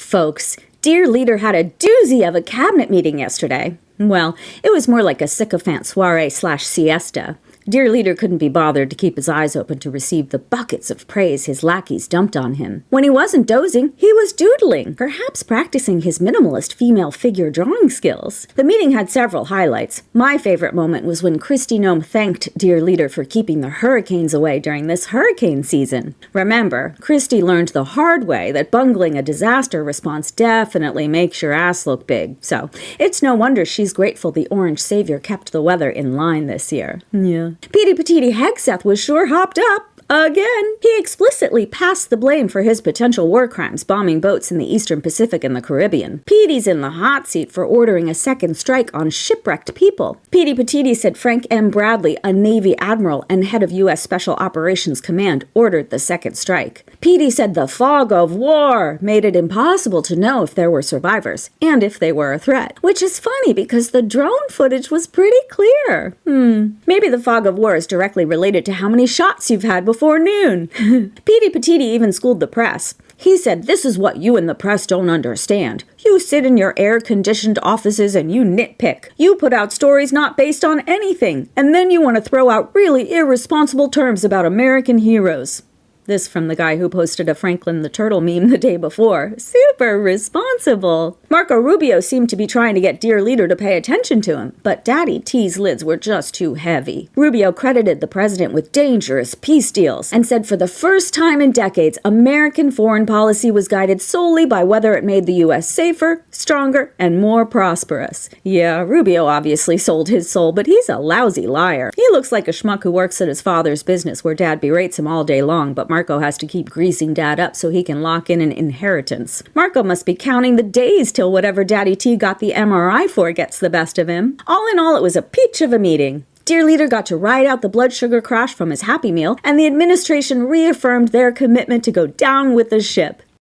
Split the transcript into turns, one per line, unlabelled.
folks. Dear Leader had a doozy of a cabinet meeting yesterday. Well, it was more like a sycophant soiree/siesta. Dear Leader couldn't be bothered to keep his eyes open to receive the buckets of praise his lackeys dumped on him. When he wasn't dozing, he was doodling, perhaps practicing his minimalist female figure drawing skills. The meeting had several highlights. My favorite moment was when Kristi Noem thanked Dear Leader for keeping the hurricanes away during this hurricane season. Remember, Kristi learned the hard way that bungling a disaster response definitely makes your ass look big. So, it's no wonder she's grateful the Orange Savior kept the weather in line this year. Yeah. Petey Petiti Hegseth was sure hopped up. Again, he explicitly passed the blame for his potential war crimes bombing boats in the Eastern Pacific and the Caribbean. Petey's in the hot seat for ordering a second strike on shipwrecked people. Petey Petiti said Frank M. Bradley, a Navy admiral and head of U.S. Special Operations Command, ordered the second strike. Petey said the fog of war made it impossible to know if there were survivors and if they were a threat, which is funny because the drone footage was pretty clear. Maybe the fog of war is directly related to how many shots you've had before noon. Petey Petiti even schooled the press. He said, "This is what you in the press don't understand. You sit in your air-conditioned offices and you nitpick. You put out stories not based on anything, and then you want to throw out really irresponsible terms about American heroes." This from the guy who posted a Franklin the Turtle meme the day before. Super responsible. Marco Rubio seemed to be trying to get Dear Leader to pay attention to him, but Daddy T's lids were just too heavy. Rubio credited the president with dangerous peace deals and said for the first time in decades, American foreign policy was guided solely by whether it made the U.S. safer, stronger, and more prosperous. Yeah, Rubio obviously sold his soul, but he's a lousy liar. He looks like a schmuck who works at his father's business where Dad berates him all day long, but Marco has to keep greasing Dad up so he can lock in an inheritance. Marco must be counting the days till whatever Daddy T got the MRI for gets the best of him. All in all, it was a peach of a meeting. Dear Leader got to ride out the blood sugar crash from his Happy Meal, and the administration reaffirmed their commitment to go down with the ship.